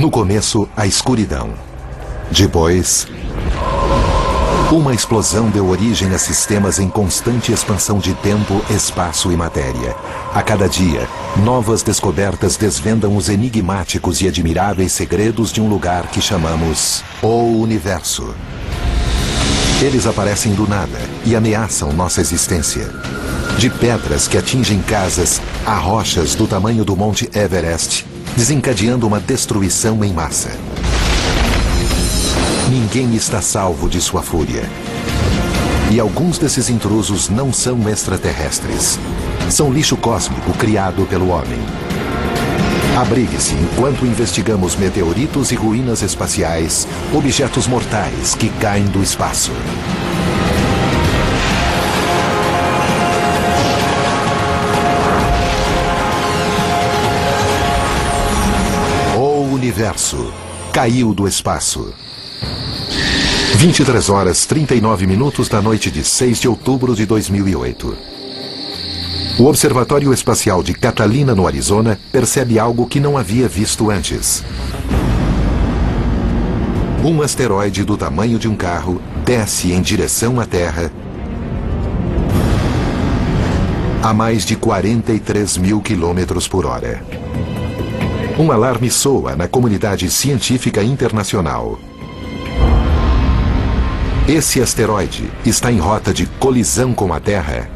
No começo, a escuridão. Depois, uma explosão deu origem a sistemas em constante expansão de tempo, espaço e matéria. A cada dia, novas descobertas desvendam os enigmáticos e admiráveis segredos de um lugar que chamamos o Universo. Eles aparecem do nada e ameaçam nossa existência. De pedras que atingem casas a rochas do tamanho do Monte Everest, desencadeando uma destruição em massa. Ninguém está salvo de sua fúria. E alguns desses intrusos não são extraterrestres. São lixo cósmico criado pelo homem. Abrigue-se enquanto investigamos meteoritos e ruínas espaciais, objetos mortais que caem do espaço. O Universo caiu do espaço. 23 horas 39 minutos da noite de 6 de outubro de 2008. O Observatório Espacial de Catalina, no Arizona, percebe algo que não havia visto antes. Um asteroide do tamanho de um carro desce em direção à Terra a mais de 43 mil quilômetros por hora. Um alarme soa na comunidade científica internacional. Esse asteroide está em rota de colisão com a Terra.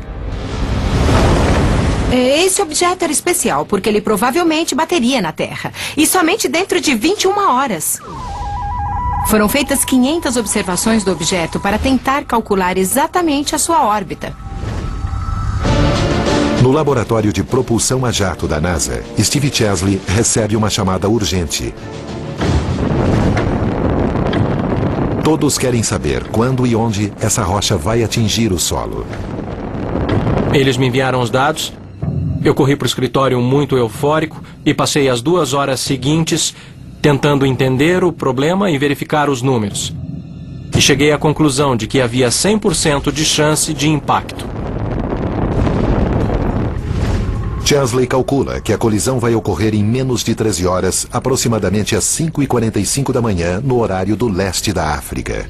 Esse objeto era especial porque ele provavelmente bateria na Terra. E somente dentro de 21 horas. Foram feitas 500 observações do objeto para tentar calcular exatamente a sua órbita. No laboratório de propulsão a jato da NASA, Steve Chesley recebe uma chamada urgente. Todos querem saber quando e onde essa rocha vai atingir o solo. Eles me enviaram os dados. Eu corri para o escritório muito eufórico e passei as 2 horas seguintes tentando entender o problema e verificar os números. E cheguei à conclusão de que havia 100% de chance de impacto. Chesley calcula que a colisão vai ocorrer em menos de 13 horas, aproximadamente às 5h45 da manhã, no horário do leste da África.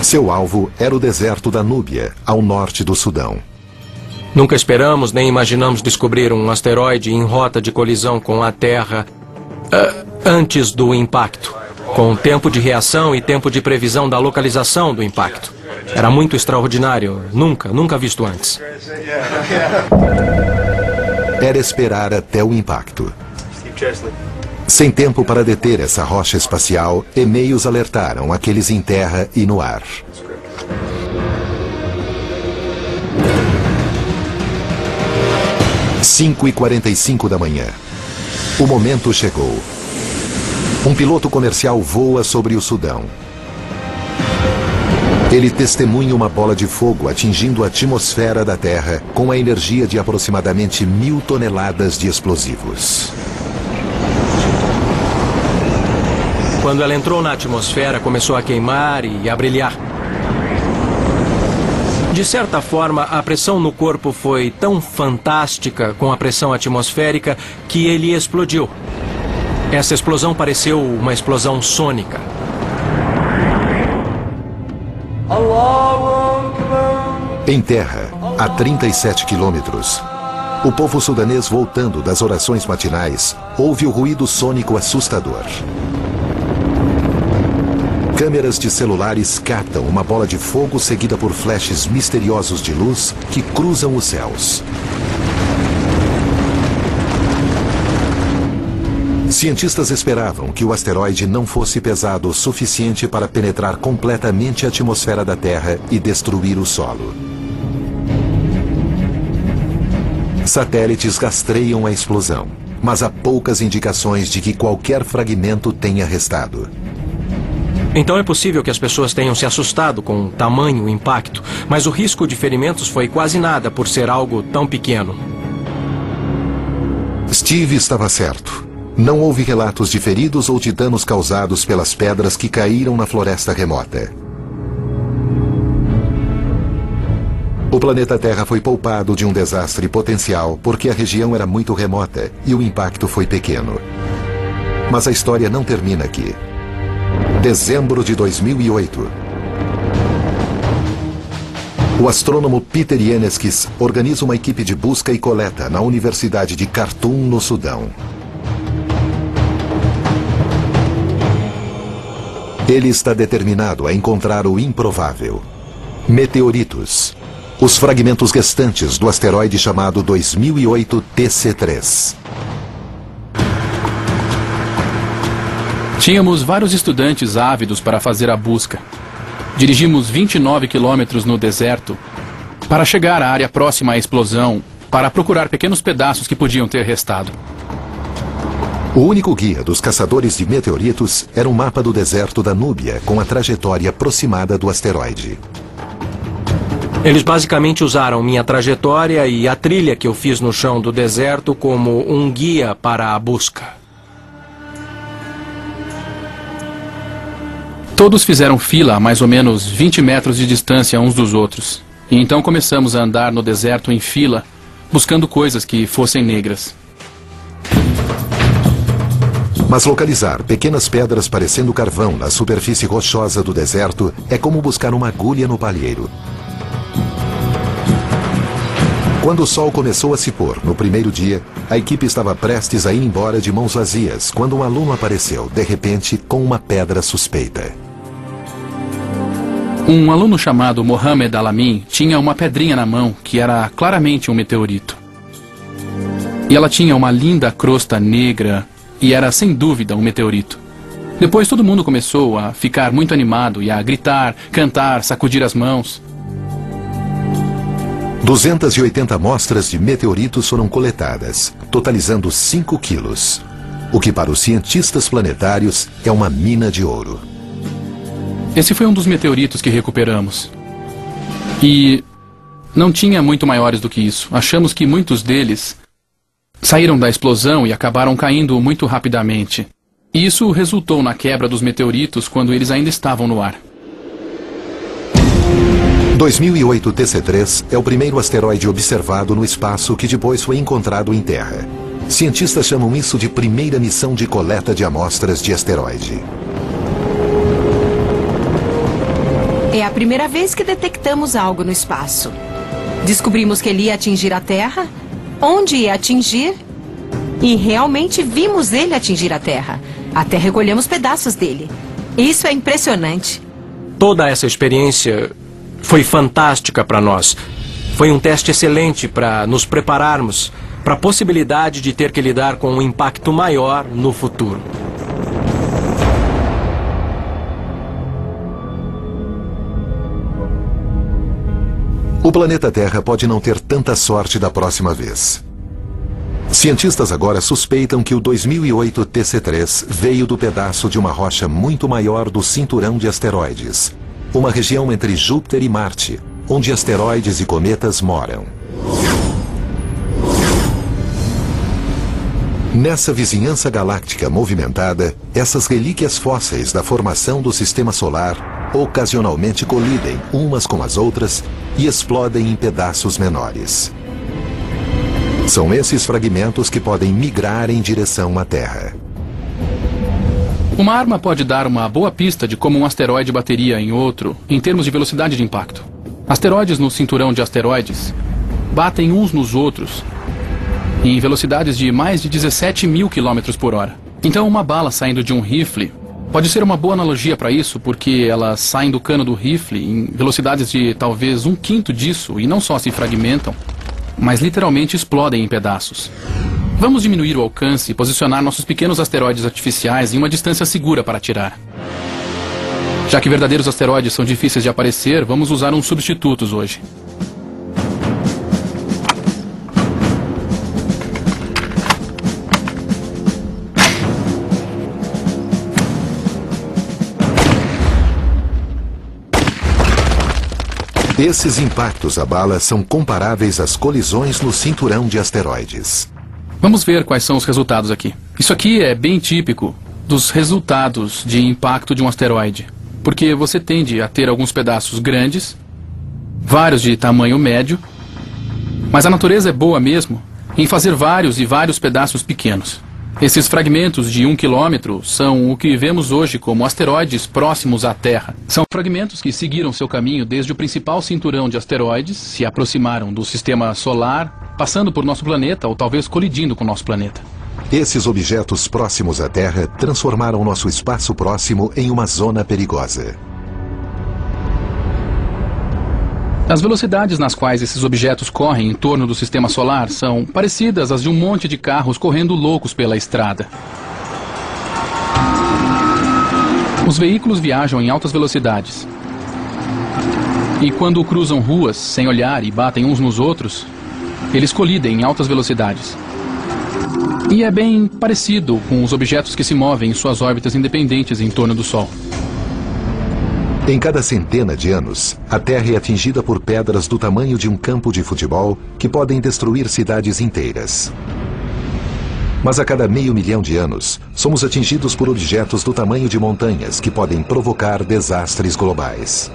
Seu alvo era o deserto da Núbia, ao norte do Sudão. Nunca esperamos nem imaginamos descobrir um asteroide em rota de colisão com a Terra antes do impacto, com tempo de reação e tempo de previsão da localização do impacto. Era muito extraordinário, nunca visto antes. Era esperar até o impacto. Sem tempo para deter essa rocha espacial, e-mails alertaram aqueles em terra e no ar. Às 5h45 da manhã. O momento chegou. Um piloto comercial voa sobre o Sudão. Ele testemunha uma bola de fogo atingindo a atmosfera da Terra com a energia de aproximadamente 1000 toneladas de explosivos. Quando ela entrou na atmosfera, começou a queimar e a brilhar. De certa forma, a pressão no corpo foi tão fantástica com a pressão atmosférica que ele explodiu. Essa explosão pareceu uma explosão sônica. Em terra, a 37 quilômetros, o povo sudanês voltando das orações matinais ouve o ruído sônico assustador. Câmeras de celulares captam uma bola de fogo seguida por flashes misteriosos de luz que cruzam os céus. Cientistas esperavam que o asteroide não fosse pesado o suficiente para penetrar completamente a atmosfera da Terra e destruir o solo. Satélites rastreiam a explosão, mas há poucas indicações de que qualquer fragmento tenha restado. Então é possível que as pessoas tenham se assustado com o tamanho impacto, mas o risco de ferimentos foi quase nada por ser algo tão pequeno. Steve estava certo. Não houve relatos de feridos ou de danos causados pelas pedras que caíram na floresta remota. O O planeta Terra foi poupado de um desastre potencial porque a região era muito remota e o impacto foi pequeno. Mas a história não termina aqui. Dezembro de 2008. O astrônomo Peter Yeneskis organiza uma equipe de busca e coleta na Universidade de Khartoum, no Sudão. Ele está determinado a encontrar o improvável: meteoritos. Os fragmentos restantes do asteroide chamado 2008 TC3. Tínhamos vários estudantes ávidos para fazer a busca. Dirigimos 29 quilômetros no deserto para chegar à área próxima à explosão, para procurar pequenos pedaços que podiam ter restado. O único guia dos caçadores de meteoritos era um mapa do deserto da Núbia com a trajetória aproximada do asteroide. Eles basicamente usaram minha trajetória e a trilha que eu fiz no chão do deserto como um guia para a busca. Todos fizeram fila a mais ou menos 20 metros de distância uns dos outros. E então começamos a andar no deserto em fila, buscando coisas que fossem negras. Mas localizar pequenas pedras parecendo carvão na superfície rochosa do deserto é como buscar uma agulha no palheiro. Quando o sol começou a se pôr no primeiro dia, a equipe estava prestes a ir embora de mãos vazias quando um aluno apareceu, de repente, com uma pedra suspeita. Um aluno chamado Mohamed Alamin tinha uma pedrinha na mão que era claramente um meteorito. E ela tinha uma linda crosta negra e era sem dúvida um meteorito. Depois todo mundo começou a ficar muito animado e a gritar, cantar, sacudir as mãos. 280 amostras de meteoritos foram coletadas, totalizando 5 quilos, o que para os cientistas planetários é uma mina de ouro. Esse foi um dos meteoritos que recuperamos. E não tinha muito maiores do que isso. Achamos que muitos deles saíram da explosão e acabaram caindo muito rapidamente. E isso resultou na quebra dos meteoritos quando eles ainda estavam no ar. 2008 TC3 é o primeiro asteroide observado no espaço que depois foi encontrado em Terra. Cientistas chamam isso de primeira missão de coleta de amostras de asteroide. É a primeira vez que detectamos algo no espaço. Descobrimos que ele ia atingir a Terra, onde ia atingir, e realmente vimos ele atingir a Terra. Até recolhemos pedaços dele. Isso é impressionante. Toda essa experiência foi fantástica para nós. Foi um teste excelente para nos prepararmos para a possibilidade de ter que lidar com um impacto maior no futuro. O planeta Terra pode não ter tanta sorte da próxima vez. Cientistas agora suspeitam que o 2008 TC3 veio do pedaço de uma rocha muito maior do cinturão de asteroides, uma região entre Júpiter e Marte, onde asteroides e cometas moram. Nessa vizinhança galáctica movimentada, essas relíquias fósseis da formação do Sistema Solar ocasionalmente colidem umas com as outras e explodem em pedaços menores. São esses fragmentos que podem migrar em direção à Terra. Uma arma pode dar uma boa pista de como um asteroide bateria em outro em termos de velocidade de impacto. Asteroides no cinturão de asteroides batem uns nos outros em velocidades de mais de 17 mil quilômetros por hora. Então uma bala saindo de um rifle pode ser uma boa analogia para isso, porque elas saem do cano do rifle em velocidades de talvez 1/5 disso e não só se fragmentam, mas literalmente explodem em pedaços. Vamos diminuir o alcance e posicionar nossos pequenos asteroides artificiais em uma distância segura para atirar. Já que verdadeiros asteroides são difíceis de aparecer, vamos usar uns substitutos hoje. Esses impactos à bala são comparáveis às colisões no cinturão de asteroides. Vamos ver quais são os resultados aqui. Isso aqui é bem típico dos resultados de impacto de um asteroide, porque você tende a ter alguns pedaços grandes, vários de tamanho médio, mas a natureza é boa mesmo em fazer vários e vários pedaços pequenos. Esses fragmentos de 1 quilômetro são o que vemos hoje como asteroides próximos à Terra. São fragmentos que seguiram seu caminho desde o principal cinturão de asteroides, se aproximaram do sistema solar, passando por nosso planeta ou talvez colidindo com nosso planeta. Esses objetos próximos à Terra transformaram nosso espaço próximo em uma zona perigosa. As velocidades nas quais esses objetos correm em torno do sistema solar são parecidas às de um monte de carros correndo loucos pela estrada. Os veículos viajam em altas velocidades. E quando cruzam ruas sem olhar e batem uns nos outros, eles colidem em altas velocidades. E é bem parecido com os objetos que se movem em suas órbitas independentes em torno do Sol. Em cada centena de anos, a Terra é atingida por pedras do tamanho de um campo de futebol que podem destruir cidades inteiras. Mas a cada 500 mil de anos, somos atingidos por objetos do tamanho de montanhas que podem provocar desastres globais.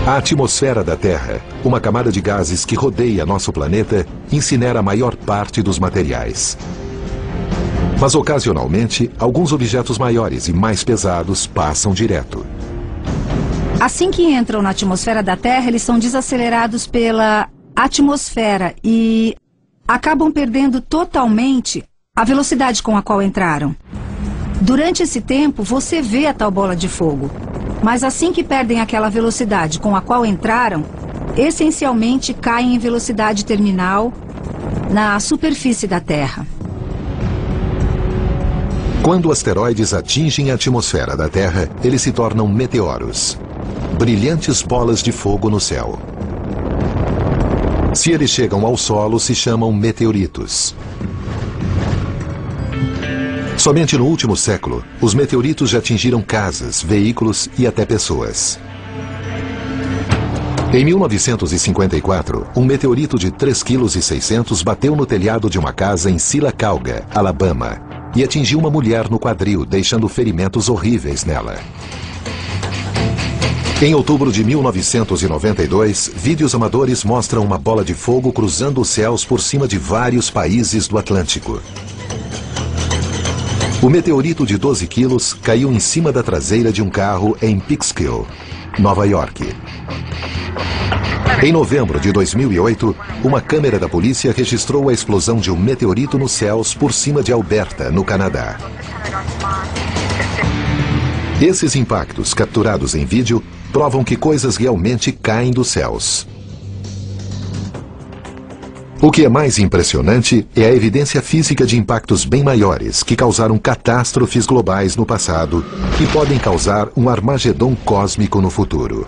A atmosfera da Terra, uma camada de gases que rodeia nosso planeta, incinera a maior parte dos materiais. Mas ocasionalmente, alguns objetos maiores e mais pesados passam direto. Assim que entram na atmosfera da Terra, eles são desacelerados pela atmosfera e acabam perdendo totalmente a velocidade com a qual entraram. Durante esse tempo, você vê a tal bola de fogo. Mas assim que perdem aquela velocidade com a qual entraram, essencialmente caem em velocidade terminal na superfície da Terra. Quando asteroides atingem a atmosfera da Terra, eles se tornam meteoros, brilhantes bolas de fogo no céu. Se eles chegam ao solo, se chamam meteoritos. Somente no último século, os meteoritos já atingiram casas, veículos e até pessoas. Em 1954, um meteorito de 3,6 kg bateu no telhado de uma casa em Sylacauga, Alabama, e atingiu uma mulher no quadril, deixando ferimentos horríveis nela. Em outubro de 1992, vídeos amadores mostram uma bola de fogo cruzando os céus por cima de vários países do Atlântico. O meteorito de 12 quilos caiu em cima da traseira de um carro em Peekskill, Nova York. Em novembro de 2008, uma câmera da polícia registrou a explosão de um meteorito nos céus por cima de Alberta, no Canadá. Esses impactos, capturados em vídeo, provam que coisas realmente caem dos céus. O que é mais impressionante é a evidência física de impactos bem maiores que causaram catástrofes globais no passado e podem causar um Armagedon cósmico no futuro.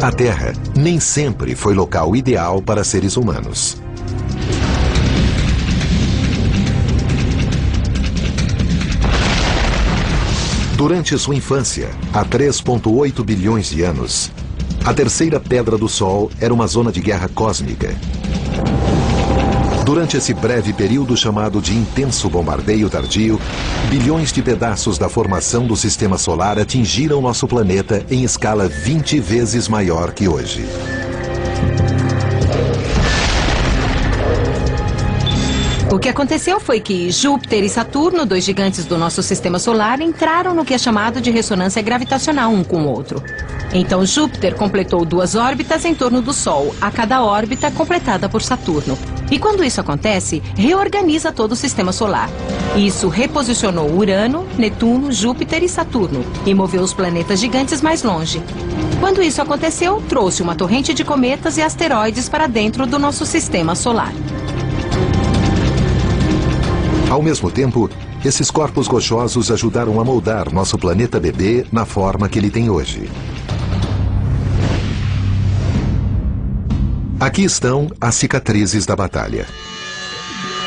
A Terra nem sempre foi local ideal para seres humanos. Durante sua infância, há 3,8 bilhões de anos, a terceira pedra do Sol era uma zona de guerra cósmica. Durante esse breve período chamado de intenso bombardeio tardio, bilhões de pedaços da formação do sistema solar atingiram nosso planeta em escala 20 vezes maior que hoje. O que aconteceu foi que Júpiter e Saturno, dois gigantes do nosso sistema solar, entraram no que é chamado de ressonância gravitacional um com o outro. Então Júpiter completou 2 órbitas em torno do Sol, a cada órbita completada por Saturno. E quando isso acontece, reorganiza todo o sistema solar. Isso reposicionou Urano, Netuno, Júpiter e Saturno e moveu os planetas gigantes mais longe. Quando isso aconteceu, trouxe uma torrente de cometas e asteroides para dentro do nosso sistema solar. Ao mesmo tempo, esses corpos rochosos ajudaram a moldar nosso planeta bebê na forma que ele tem hoje. Aqui estão as cicatrizes da batalha.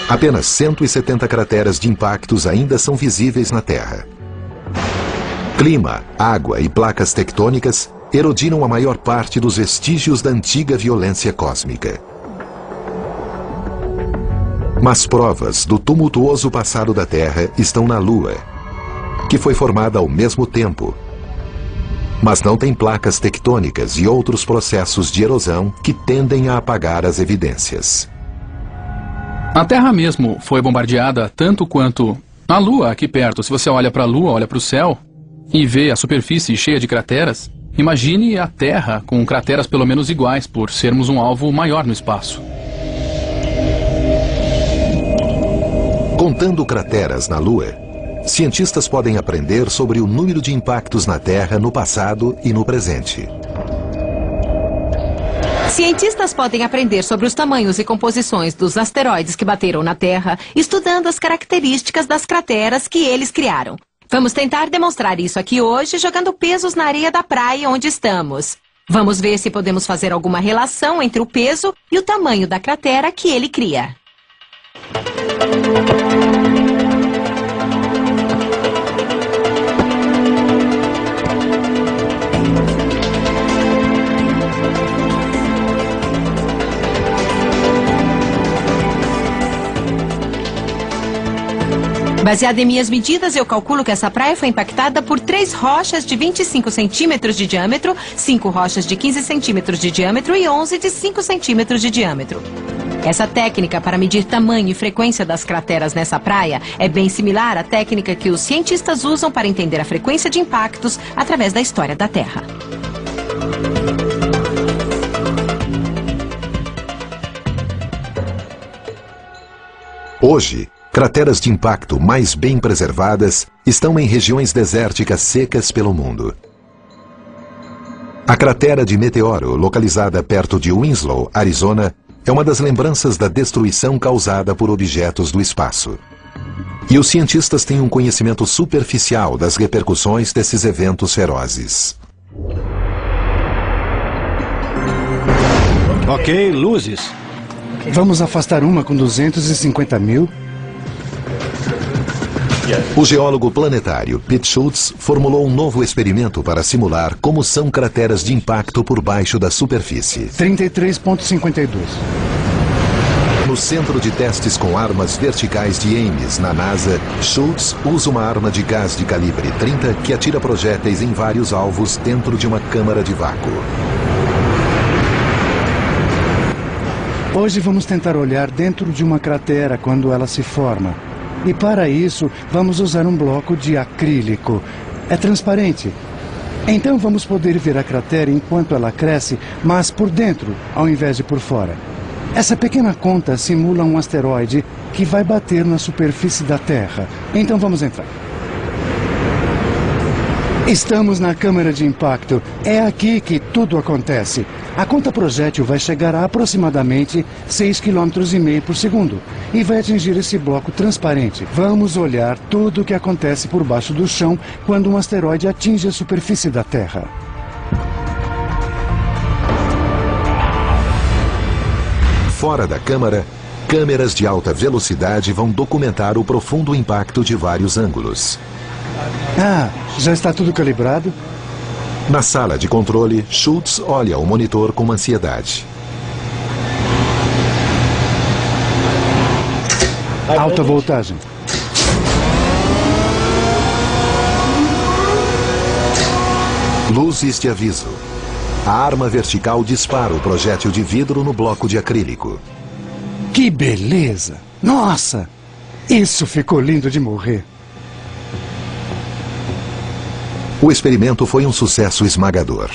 Apenas 170 crateras de impactos ainda são visíveis na Terra. Clima, água e placas tectônicas erodiram a maior parte dos vestígios da antiga violência cósmica. Mas provas do tumultuoso passado da Terra estão na Lua, que foi formada ao mesmo tempo, mas não tem placas tectônicas e outros processos de erosão que tendem a apagar as evidências. A Terra mesmo foi bombardeada tanto quanto a Lua aqui perto. Se você olha para a Lua, olha para o céu e vê a superfície cheia de crateras, imagine a Terra com crateras pelo menos iguais, por sermos um alvo maior no espaço. Contando crateras na Lua, cientistas podem aprender sobre o número de impactos na Terra no passado e no presente. Cientistas podem aprender sobre os tamanhos e composições dos asteroides que bateram na Terra, estudando as características das crateras que eles criaram. Vamos tentar demonstrar isso aqui hoje, jogando pesos na areia da praia onde estamos. Vamos ver se podemos fazer alguma relação entre o peso e o tamanho da cratera que ele cria. Baseado em minhas medidas, eu calculo que essa praia foi impactada por 3 rochas de 25 centímetros de diâmetro, 5 rochas de 15 centímetros de diâmetro e 11 de 5 centímetros de diâmetro. Essa técnica para medir tamanho e frequência das crateras nessa praia é bem similar à técnica que os cientistas usam para entender a frequência de impactos através da história da Terra. Hoje, crateras de impacto mais bem preservadas estão em regiões desérticas secas pelo mundo. A cratera de Meteoro, localizada perto de Winslow, Arizona, é uma das lembranças da destruição causada por objetos do espaço. E os cientistas têm um conhecimento superficial das repercussões desses eventos ferozes. Ok, luzes. Vamos afastar uma com 250 mil. O geólogo planetário Pete Schultz formulou um novo experimento para simular como são crateras de impacto por baixo da superfície. 33,52. No centro de testes com armas verticais de Ames, na NASA, Schultz usa uma arma de gás de calibre 30 que atira projéteis em vários alvos dentro de uma câmara de vácuo. Hoje vamos tentar olhar dentro de uma cratera quando ela se forma. E para isso, vamos usar um bloco de acrílico. É transparente. Então vamos poder ver a cratera enquanto ela cresce, mas por dentro, ao invés de por fora. Essa pequena conta simula um asteroide que vai bater na superfície da Terra. Então vamos entrar. Estamos na câmara de impacto. É aqui que tudo acontece. A conta projétil vai chegar a aproximadamente 6,5 km por segundo e vai atingir esse bloco transparente. Vamos olhar tudo o que acontece por baixo do chão quando um asteroide atinge a superfície da Terra. Fora da câmara, câmeras de alta velocidade vão documentar o profundo impacto de vários ângulos. Ah, já está tudo calibrado? Na sala de controle, Schultz olha o monitor com ansiedade. Alta voltagem. Luzes de aviso. A arma vertical dispara o projétil de vidro no bloco de acrílico. Que beleza! Nossa! Isso ficou lindo de morrer. O experimento foi um sucesso esmagador.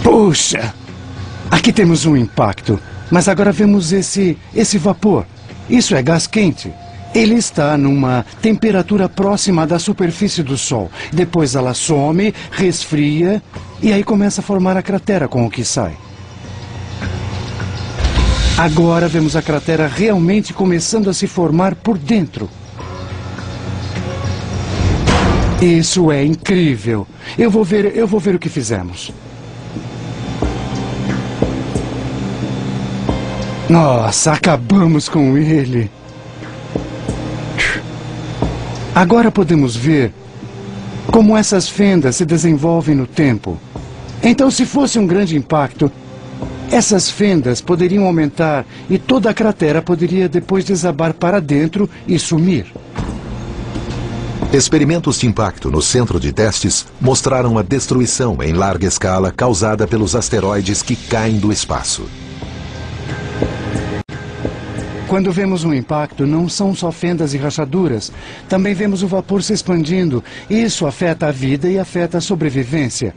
Puxa! Aqui temos um impacto, mas agora vemos esse vapor. Isso é gás quente. Ele está numa temperatura próxima da superfície do Sol. Depois ela some, resfria e aí começa a formar a cratera com o que sai. Agora vemos a cratera realmente começando a se formar por dentro. Isso é incrível. Eu vou ver o que fizemos. Nossa, acabamos com ele. Agora podemos ver como essas fendas se desenvolvem no tempo. Então, se fosse um grande impacto, essas fendas poderiam aumentar e toda a cratera poderia depois desabar para dentro e sumir. Experimentos de impacto no centro de testes mostraram a destruição em larga escala causada pelos asteroides que caem do espaço. Quando vemos um impacto, não são só fendas e rachaduras. Também vemos o vapor se expandindo. Isso afeta a vida e afeta a sobrevivência.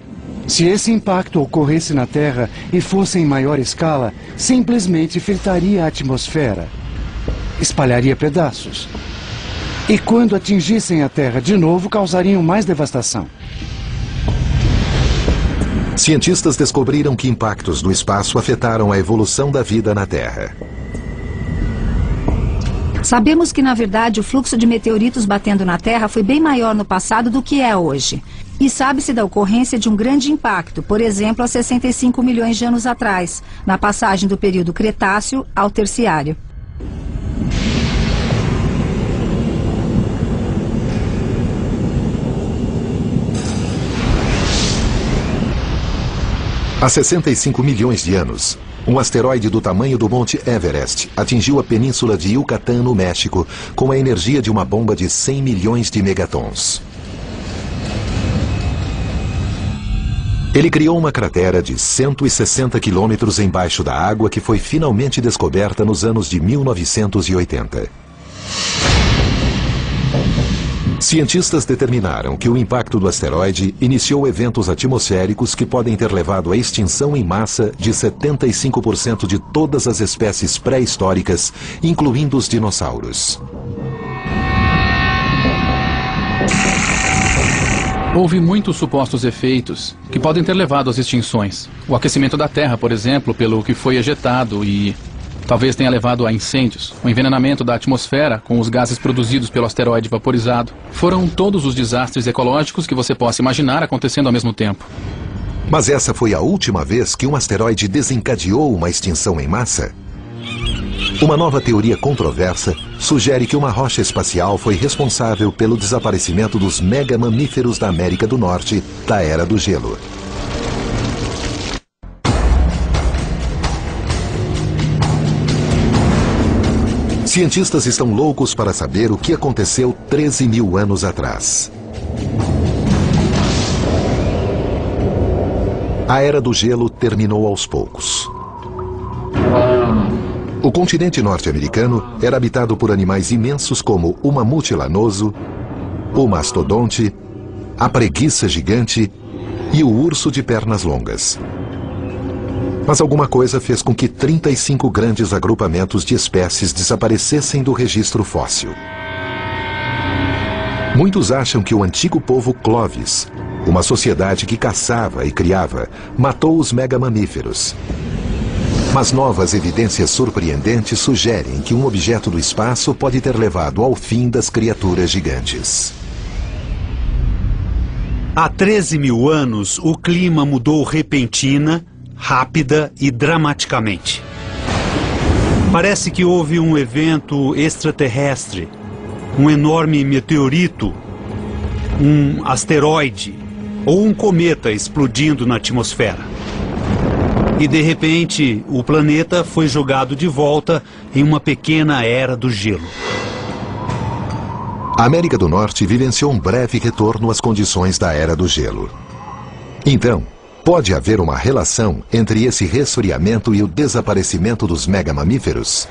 Se esse impacto ocorresse na Terra e fosse em maior escala, simplesmente filtraria a atmosfera. Espalharia pedaços. E quando atingissem a Terra de novo, causariam mais devastação. Cientistas descobriram que impactos do espaço afetaram a evolução da vida na Terra. Sabemos que, na verdade, o fluxo de meteoritos batendo na Terra foi bem maior no passado do que é hoje. E sabe-se da ocorrência de um grande impacto, por exemplo, há 65 milhões de anos atrás, na passagem do período Cretáceo ao Terciário. Há 65 milhões de anos, um asteroide do tamanho do Monte Everest atingiu a península de Yucatán, no México, com a energia de uma bomba de 100 milhões de megatons. Ele criou uma cratera de 160 quilômetros embaixo da água que foi finalmente descoberta nos anos de 1980. Cientistas determinaram que o impacto do asteroide iniciou eventos atmosféricos que podem ter levado à extinção em massa de 75% de todas as espécies pré-históricas, incluindo os dinossauros. Houve muitos supostos efeitos que podem ter levado às extinções. O aquecimento da Terra, por exemplo, pelo que foi ejetado e talvez tenha levado a incêndios. O envenenamento da atmosfera com os gases produzidos pelo asteroide vaporizado. Foram todos os desastres ecológicos que você possa imaginar acontecendo ao mesmo tempo. Mas essa foi a última vez que um asteroide desencadeou uma extinção em massa? Uma nova teoria controversa sugere que uma rocha espacial foi responsável pelo desaparecimento dos mega-mamíferos da América do Norte da Era do Gelo. Cientistas estão loucos para saber o que aconteceu 13 mil anos atrás. A Era do Gelo terminou aos poucos. O continente norte-americano era habitado por animais imensos como o mamute lanoso, o mastodonte, a preguiça gigante e o urso de pernas longas. Mas alguma coisa fez com que 35 grandes agrupamentos de espécies desaparecessem do registro fóssil. Muitos acham que o antigo povo Clovis, uma sociedade que caçava e criava, matou os megamamíferos. Mas novas evidências surpreendentes sugerem que um objeto do espaço pode ter levado ao fim das criaturas gigantes. Há 13 mil anos, o clima mudou repentina, rápida e dramaticamente. Parece que houve um evento extraterrestre, um enorme meteorito, um asteroide ou um cometa explodindo na atmosfera. E de repente, o planeta foi jogado de volta em uma pequena era do gelo. A América do Norte vivenciou um breve retorno às condições da Era do Gelo. Então, pode haver uma relação entre esse resfriamento e o desaparecimento dos megamamíferos?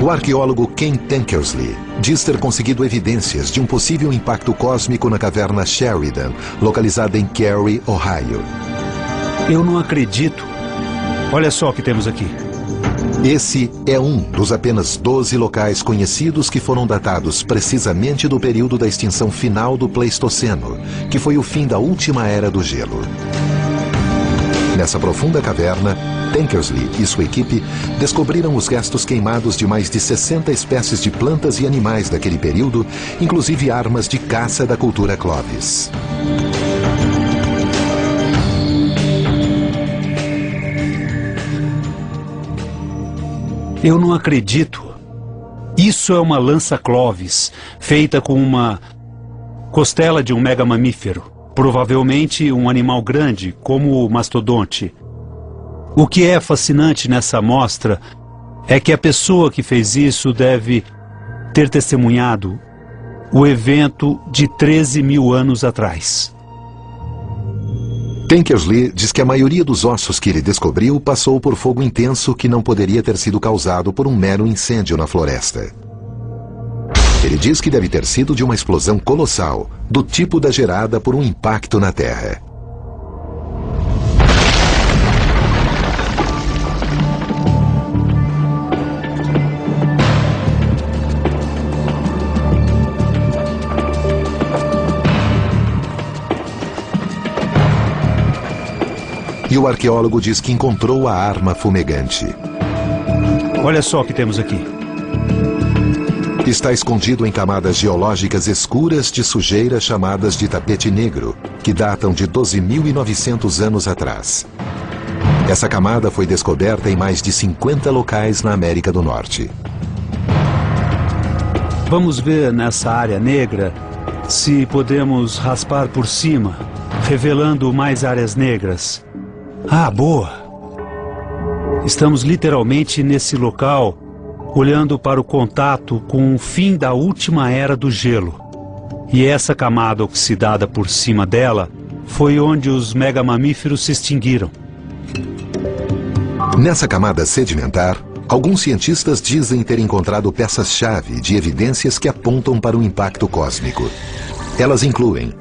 O arqueólogo Ken Tankersley diz ter conseguido evidências de um possível impacto cósmico na caverna Sheridan, localizada em Cary, Ohio. Eu não acredito. Olha só o que temos aqui. Esse é um dos apenas 12 locais conhecidos que foram datados precisamente do período da extinção final do Pleistoceno, que foi o fim da última Era do Gelo. Nessa profunda caverna, Tankersley e sua equipe descobriram os restos queimados de mais de 60 espécies de plantas e animais daquele período, inclusive armas de caça da cultura Clovis. Eu não acredito. Isso é uma lança Clovis, feita com uma costela de um megamamífero, provavelmente um animal grande, como o mastodonte. O que é fascinante nessa amostra é que a pessoa que fez isso deve ter testemunhado o evento de 13 mil anos atrás. Tankersley diz que a maioria dos ossos que ele descobriu passou por fogo intenso que não poderia ter sido causado por um mero incêndio na floresta. Ele diz que deve ter sido de uma explosão colossal, do tipo da gerada por um impacto na Terra. E o arqueólogo diz que encontrou a arma fumegante. Olha só o que temos aqui. Está escondido em camadas geológicas escuras de sujeira chamadas de tapete negro, que datam de 12.900 anos atrás. Essa camada foi descoberta em mais de 50 locais na América do Norte. Vamos ver nessa área negra se podemos raspar por cima, revelando mais áreas negras. Ah, boa! Estamos literalmente nesse local, olhando para o contato com o fim da última era do gelo. E essa camada oxidada por cima dela foi onde os megamamíferos se extinguiram. Nessa camada sedimentar, alguns cientistas dizem ter encontrado peças-chave de evidências que apontam para o impacto cósmico. Elas incluem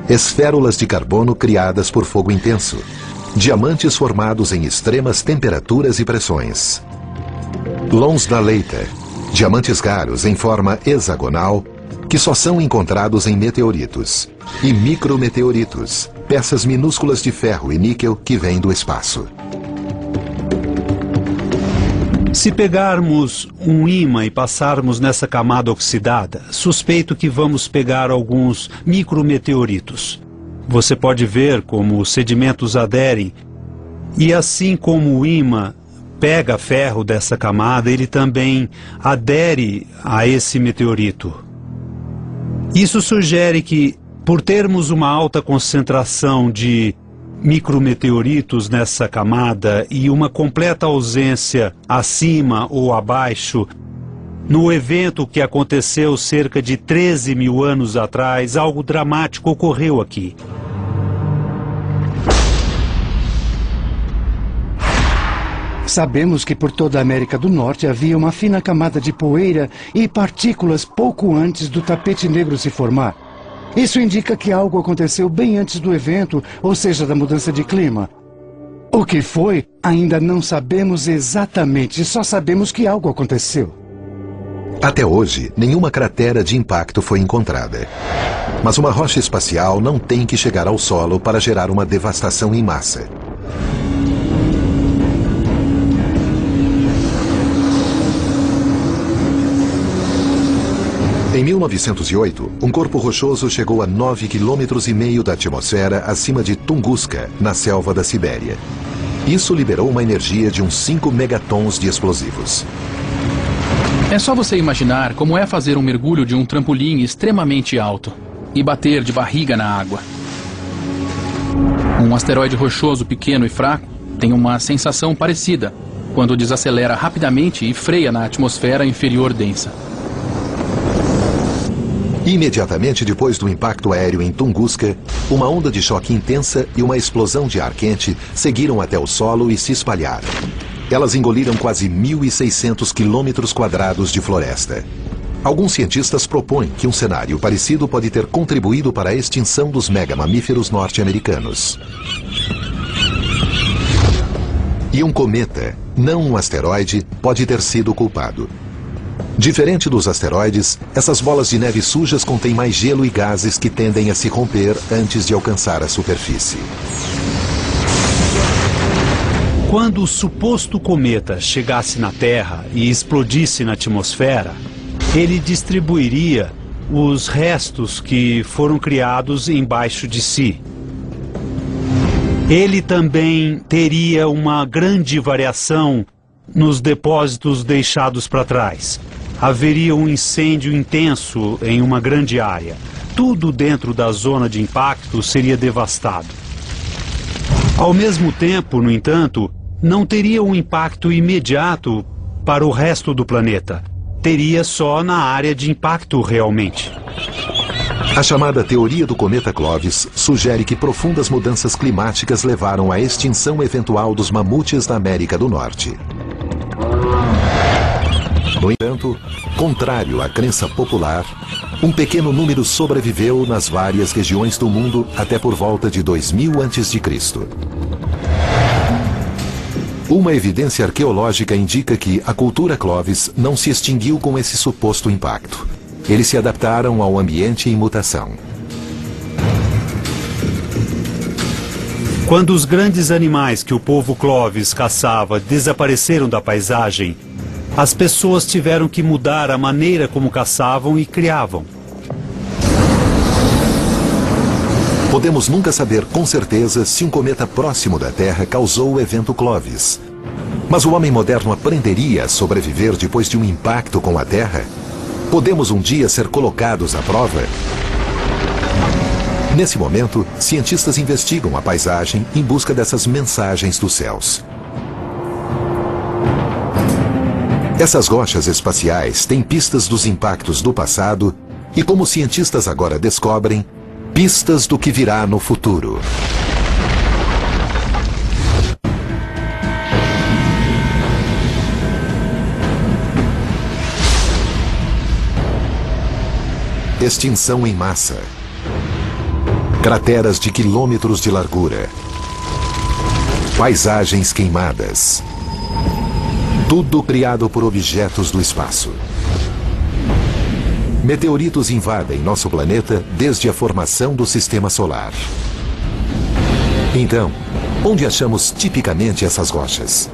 esférulas de carbono criadas por fogo intenso, diamantes formados em extremas temperaturas e pressões, Lonsdaleite, diamantes raros em forma hexagonal que só são encontrados em meteoritos, e micrometeoritos, peças minúsculas de ferro e níquel que vêm do espaço. Se pegarmos um ímã e passarmos nessa camada oxidada, suspeito que vamos pegar alguns micrometeoritos. Você pode ver como os sedimentos aderem, e assim como o ímã pega ferro dessa camada, ele também adere a esse meteorito. Isso sugere que, por termos uma alta concentração de micrometeoritos nessa camada e uma completa ausência acima ou abaixo, no evento que aconteceu cerca de 13 mil anos atrás, algo dramático ocorreu aqui. Sabemos que por toda a América do Norte havia uma fina camada de poeira e partículas pouco antes do tapete negro se formar. Isso indica que algo aconteceu bem antes do evento, ou seja, da mudança de clima. O que foi, ainda não sabemos exatamente, só sabemos que algo aconteceu. Até hoje, nenhuma cratera de impacto foi encontrada. Mas uma rocha espacial não tem que chegar ao solo para gerar uma devastação em massa. Em 1908, um corpo rochoso chegou a 9,5 km da atmosfera acima de Tunguska, na selva da Sibéria. Isso liberou uma energia de uns 5 megatons de explosivos. É só você imaginar como é fazer um mergulho de um trampolim extremamente alto e bater de barriga na água. Um asteroide rochoso pequeno e fraco tem uma sensação parecida quando desacelera rapidamente e freia na atmosfera inferior densa. Imediatamente depois do impacto aéreo em Tunguska, uma onda de choque intensa e uma explosão de ar quente seguiram até o solo e se espalharam. Elas engoliram quase 1.600 quilômetros quadrados de floresta. Alguns cientistas propõem que um cenário parecido pode ter contribuído para a extinção dos megamamíferos norte-americanos. E um cometa, não um asteroide, pode ter sido o culpado. Diferente dos asteroides, essas bolas de neve sujas contêm mais gelo e gases que tendem a se romper antes de alcançar a superfície. Quando o suposto cometa chegasse na Terra e explodisse na atmosfera, ele distribuiria os restos que foram criados embaixo de si. Ele também teria uma grande variação nos depósitos deixados para trás. haveria um incêndio intenso em uma grande área. Tudo dentro da zona de impacto seria devastado. Ao mesmo tempo, no entanto, não teria um impacto imediato para o resto do planeta. Teria só na área de impacto realmente. A chamada teoria do cometa Clovis sugere que profundas mudanças climáticas levaram à extinção eventual dos mamutes na América do Norte. No entanto, contrário à crença popular, um pequeno número sobreviveu nas várias regiões do mundo até por volta de 2000 a.C. Uma evidência arqueológica indica que a cultura Clovis não se extinguiu com esse suposto impacto. Eles se adaptaram ao ambiente em mutação. Quando os grandes animais que o povo Clovis caçava desapareceram da paisagem, as pessoas tiveram que mudar a maneira como caçavam e criavam. Podemos nunca saber com certeza se um cometa próximo da Terra causou o evento Clovis. Mas o homem moderno aprenderia a sobreviver depois de um impacto com a Terra? Podemos um dia ser colocados à prova? Nesse momento, cientistas investigam a paisagem em busca dessas mensagens dos céus. Essas rochas espaciais têm pistas dos impactos do passado e, como cientistas agora descobrem, pistas do que virá no futuro. Extinção em massa. Crateras de quilômetros de largura. Paisagens queimadas. Tudo criado por objetos do espaço. Meteoritos invadem nosso planeta desde a formação do Sistema Solar. Então, onde achamos tipicamente essas rochas?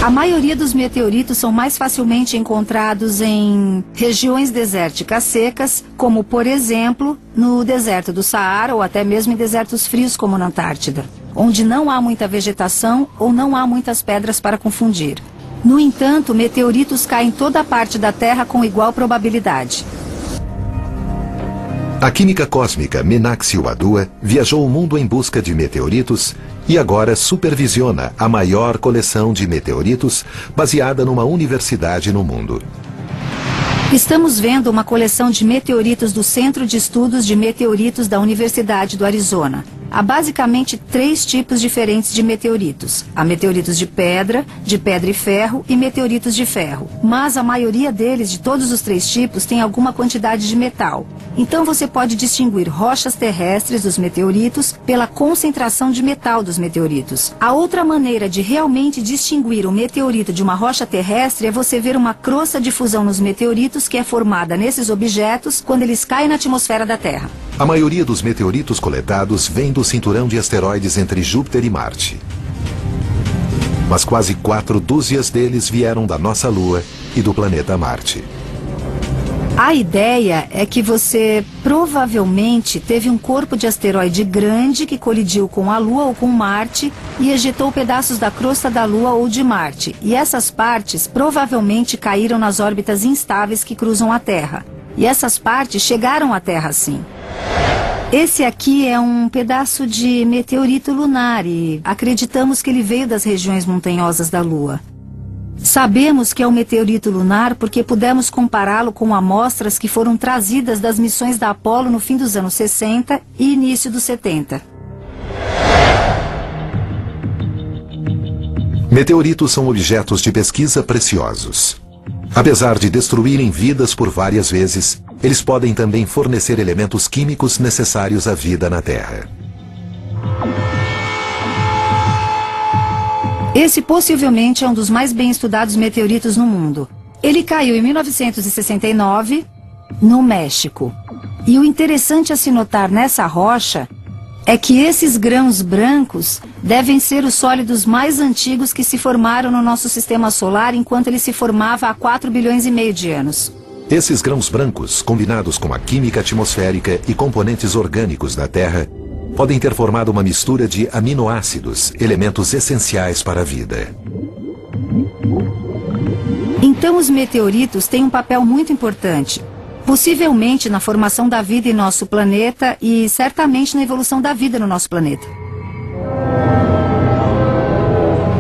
A maioria dos meteoritos são mais facilmente encontrados em regiões desérticas secas, como, por exemplo, no deserto do Saara ou até mesmo em desertos frios como na Antártida, onde não há muita vegetação ou não há muitas pedras para confundir. No entanto, meteoritos caem em toda a parte da Terra com igual probabilidade. A química cósmica Meenakshi Wadua viajou o mundo em busca de meteoritos e agora supervisiona a maior coleção de meteoritos baseada numa universidade no mundo. Estamos vendo uma coleção de meteoritos do Centro de Estudos de Meteoritos da Universidade do Arizona. Há basicamente 3 tipos diferentes de meteoritos. Há meteoritos de pedra e ferro e meteoritos de ferro. Mas a maioria deles, de todos os 3 tipos, tem alguma quantidade de metal. Então você pode distinguir rochas terrestres dos meteoritos pela concentração de metal dos meteoritos. A outra maneira de realmente distinguir um meteorito de uma rocha terrestre é você ver uma crosta de fusão nos meteoritos que é formada nesses objetos quando eles caem na atmosfera da Terra. A maioria dos meteoritos coletados vem do cinturão de asteroides entre Júpiter e Marte. Mas quase 4 dúzias deles vieram da nossa Lua e do planeta Marte. A ideia é que você provavelmente teve um corpo de asteroide grande que colidiu com a Lua ou com Marte e ejetou pedaços da crosta da Lua ou de Marte. E essas partes provavelmente caíram nas órbitas instáveis que cruzam a Terra. E essas partes chegaram à Terra sim. Esse aqui é um pedaço de meteorito lunar e acreditamos que ele veio das regiões montanhosas da Lua. Sabemos que é um meteorito lunar porque pudemos compará-lo com amostras que foram trazidas das missões da Apollo no fim dos anos 60 e início dos 70. Meteoritos são objetos de pesquisa preciosos. Apesar de destruírem vidas por várias vezes, eles podem também fornecer elementos químicos necessários à vida na Terra. Esse possivelmente é um dos mais bem estudados meteoritos no mundo. Ele caiu em 1969, no México. E o interessante a se notar nessa rocha é que esses grãos brancos devem ser os sólidos mais antigos que se formaram no nosso sistema solar enquanto ele se formava há 4 bilhões e meio de anos. Esses grãos brancos, combinados com a química atmosférica e componentes orgânicos da Terra, podem ter formado uma mistura de aminoácidos, elementos essenciais para a vida. Então os meteoritos têm um papel muito importante. Possivelmente na formação da vida em nosso planeta e certamente na evolução da vida no nosso planeta.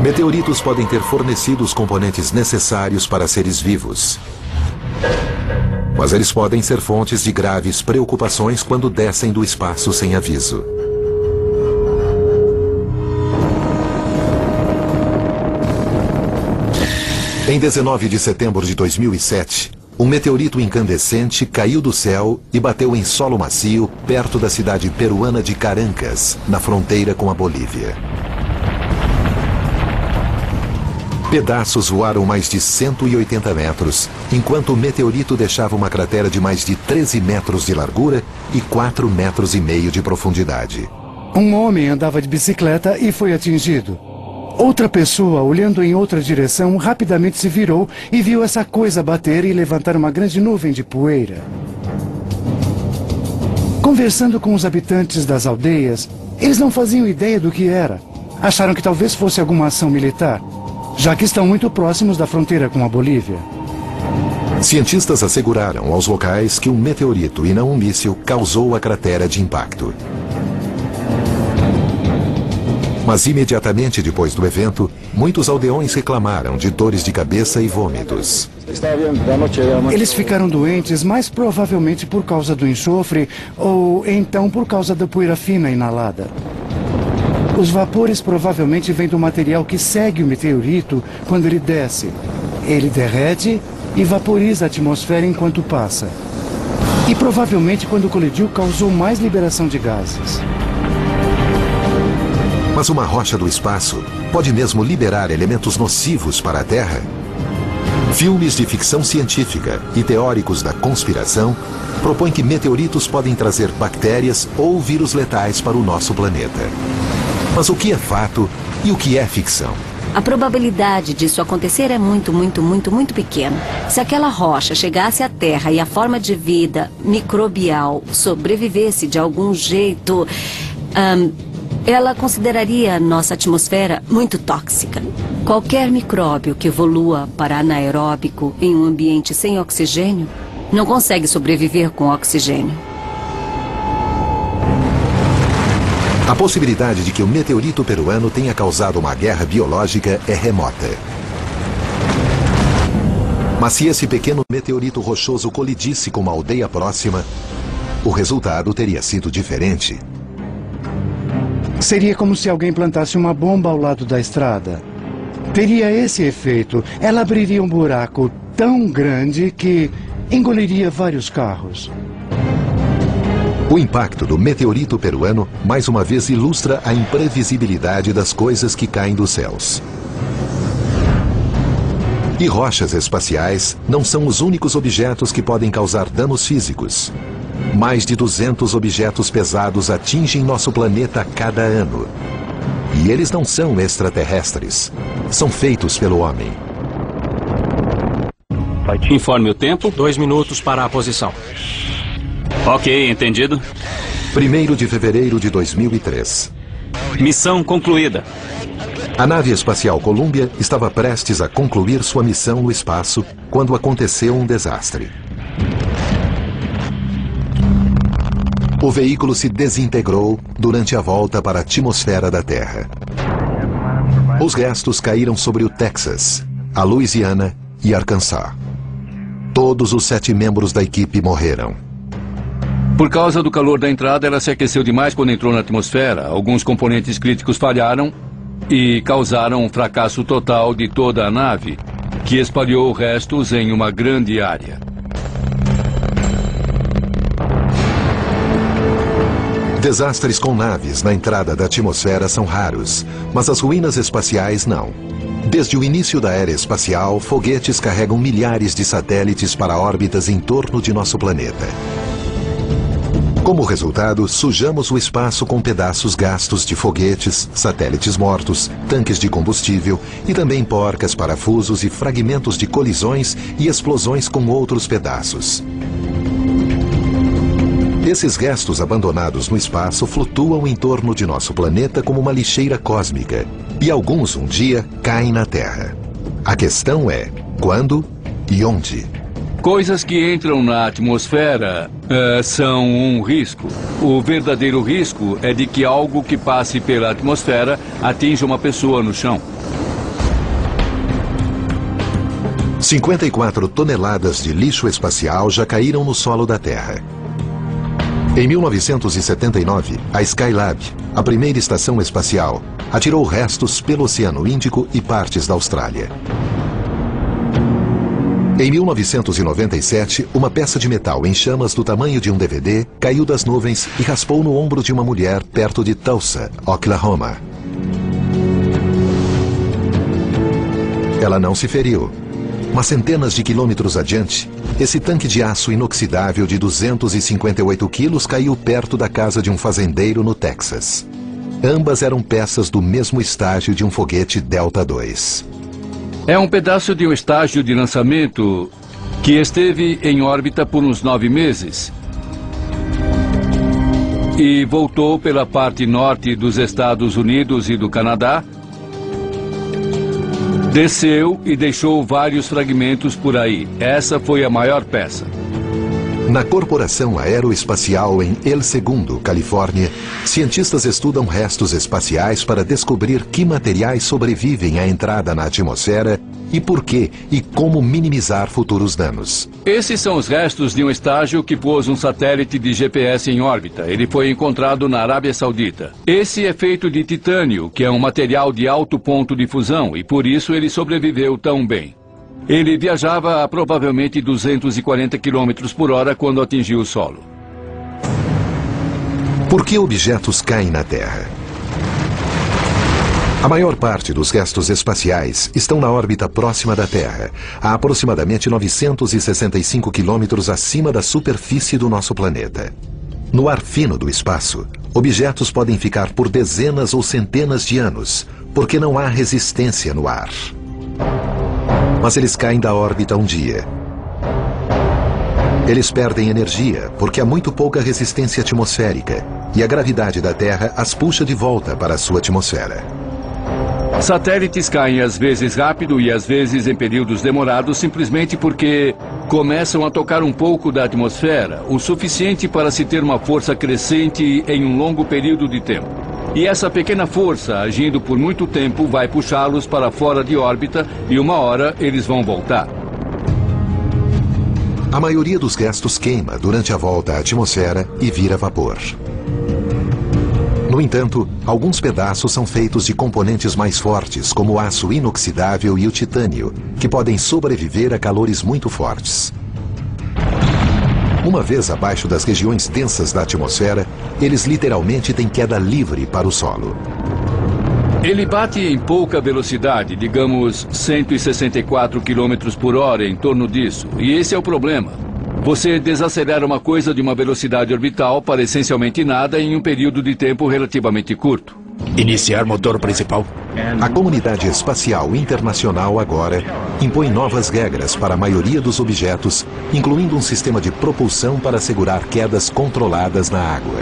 Meteoritos podem ter fornecido os componentes necessários para seres vivos. Mas eles podem ser fontes de graves preocupações quando descem do espaço sem aviso. Em 19 de setembro de 2007, um meteorito incandescente caiu do céu e bateu em solo macio perto da cidade peruana de Carancas, na fronteira com a Bolívia. Pedaços voaram mais de 180 metros, enquanto o meteorito deixava uma cratera de mais de 13 metros de largura e 4,5 metros de profundidade. Um homem andava de bicicleta e foi atingido. Outra pessoa, olhando em outra direção, rapidamente se virou e viu essa coisa bater e levantar uma grande nuvem de poeira. Conversando com os habitantes das aldeias, eles não faziam ideia do que era. Acharam que talvez fosse alguma ação militar, já que estão muito próximos da fronteira com a Bolívia. Cientistas asseguraram aos locais que um meteorito e não um míssil causou a cratera de impacto. Mas imediatamente depois do evento, muitos aldeões reclamaram de dores de cabeça e vômitos. Eles ficaram doentes, mais provavelmente por causa do enxofre ou então por causa da poeira fina inalada. Os vapores provavelmente vêm do material que segue o meteorito quando ele desce. Ele derrete e vaporiza a atmosfera enquanto passa. E provavelmente quando colidiu causou mais liberação de gases. Mas uma rocha do espaço pode mesmo liberar elementos nocivos para a Terra? Filmes de ficção científica e teóricos da conspiração propõem que meteoritos podem trazer bactérias ou vírus letais para o nosso planeta. Mas o que é fato e o que é ficção? A probabilidade disso acontecer é muito pequena. Se aquela rocha chegasse à Terra e a forma de vida microbial sobrevivesse de algum jeito, ela consideraria a nossa atmosfera muito tóxica. Qualquer micróbio que evolua para anaeróbico em um ambiente sem oxigênio não consegue sobreviver com oxigênio. A possibilidade de que o meteorito peruano tenha causado uma guerra biológica é remota. Mas se esse pequeno meteorito rochoso colidisse com uma aldeia próxima, o resultado teria sido diferente. Seria como se alguém plantasse uma bomba ao lado da estrada. Teria esse efeito. Ela abriria um buraco tão grande que engoliria vários carros. O impacto do meteorito peruano mais uma vez ilustra a imprevisibilidade das coisas que caem dos céus. E rochas espaciais não são os únicos objetos que podem causar danos físicos. Mais de 200 objetos pesados atingem nosso planeta a cada ano. E eles não são extraterrestres. São feitos pelo homem. Informe o tempo. 2 minutos para a posição. Ok, entendido. 1º de fevereiro de 2003. Missão concluída. A nave espacial Columbia estava prestes a concluir sua missão no espaço quando aconteceu um desastre. O veículo se desintegrou durante a volta para a atmosfera da Terra. Os restos caíram sobre o Texas, a Louisiana e Arkansas. Todos os 7 membros da equipe morreram. Por causa do calor da entrada, ela se aqueceu demais quando entrou na atmosfera. Alguns componentes críticos falharam e causaram um fracasso total de toda a nave, que espalhou restos em uma grande área. Desastres com naves na entrada da atmosfera são raros, mas as ruínas espaciais não. Desde o início da era espacial, foguetes carregam milhares de satélites para órbitas em torno de nosso planeta. Como resultado, sujamos o espaço com pedaços gastos de foguetes, satélites mortos, tanques de combustível e também porcas, parafusos e fragmentos de colisões e explosões com outros pedaços. Esses restos abandonados no espaço flutuam em torno de nosso planeta como uma lixeira cósmica, e alguns um dia caem na Terra. A questão é quando E onde? Coisas que entram na atmosfera são um risco. O verdadeiro risco é de que algo que passe pela atmosfera atinja uma pessoa no chão. 54 toneladas de lixo espacial já caíram no solo da Terra. Em 1979, a Skylab, a primeira estação espacial, atirou restos pelo Oceano Índico e partes da Austrália. Em 1997, uma peça de metal em chamas do tamanho de um DVD caiu das nuvens e raspou no ombro de uma mulher perto de Tulsa, Oklahoma. Ela não se feriu, mas centenas de quilômetros adiante, esse tanque de aço inoxidável de 258 quilos caiu perto da casa de um fazendeiro no Texas. Ambas eram peças do mesmo estágio de um foguete Delta II. É um pedaço de um estágio de lançamento que esteve em órbita por uns 9 meses e voltou pela parte norte dos Estados Unidos e do Canadá, desceu e deixou vários fragmentos por aí. Essa foi a maior peça. Na Corporação Aeroespacial em El Segundo, Califórnia, cientistas estudam restos espaciais para descobrir que materiais sobrevivem à entrada na atmosfera e por que e como minimizar futuros danos. Esses são os restos de um estágio que pôs um satélite de GPS em órbita. Ele foi encontrado na Arábia Saudita. Esse é feito de titânio, que é um material de alto ponto de fusão, e por isso ele sobreviveu tão bem. Ele viajava a provavelmente 240 km por hora quando atingiu o solo. Por que objetos caem na Terra? A maior parte dos restos espaciais estão na órbita próxima da Terra, a aproximadamente 965 quilômetros acima da superfície do nosso planeta. No ar fino do espaço, objetos podem ficar por dezenas ou centenas de anos, porque não há resistência no ar. Mas eles caem da órbita um dia. Eles perdem energia porque há muito pouca resistência atmosférica e a gravidade da Terra as puxa de volta para a sua atmosfera. Satélites caem às vezes rápido e às vezes em períodos demorados simplesmente porque começam a tocar um pouco da atmosfera, o suficiente para se ter uma força crescente em um longo período de tempo. E essa pequena força, agindo por muito tempo, vai puxá-los para fora de órbita e uma hora eles vão voltar. A maioria dos restos queima durante a volta à atmosfera e vira vapor. No entanto, alguns pedaços são feitos de componentes mais fortes, como o aço inoxidável e o titânio, que podem sobreviver a calores muito fortes. Uma vez abaixo das regiões densas da atmosfera, eles literalmente têm queda livre para o solo. Ele bate em pouca velocidade, digamos 164 km por hora, em torno disso. E esse é o problema. Você desacelera uma coisa de uma velocidade orbital para essencialmente nada em um período de tempo relativamente curto. Iniciar motor principal. A comunidade espacial internacional agora impõe novas regras para a maioria dos objetos, incluindo um sistema de propulsão para assegurar quedas controladas na água.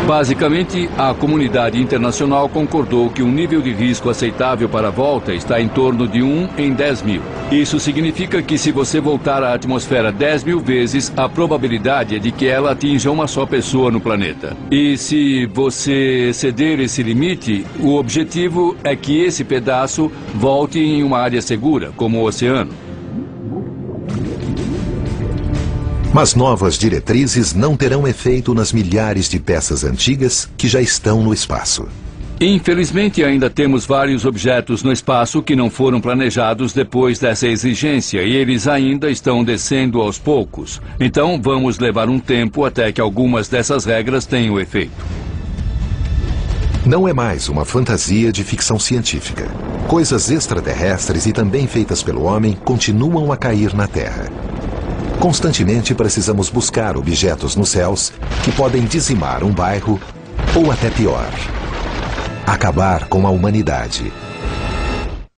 Basicamente, a comunidade internacional concordou que um nível de risco aceitável para a volta está em torno de 1 em 10 mil. Isso significa que se você voltar à atmosfera 10 mil vezes, a probabilidade é de que ela atinja uma só pessoa no planeta. E se você exceder esse limite, o objetivo é que esse pedaço volte em uma área segura, como o oceano. Mas novas diretrizes não terão efeito nas milhares de peças antigas que já estão no espaço. Infelizmente, ainda temos vários objetos no espaço que não foram planejados depois dessa exigência e eles ainda estão descendo aos poucos. Então, vamos levar um tempo até que algumas dessas regras tenham efeito. Não é mais uma fantasia de ficção científica. Coisas extraterrestres e também feitas pelo homem continuam a cair na Terra. Constantemente precisamos buscar objetos nos céus que podem dizimar um bairro ou até pior, acabar com a humanidade.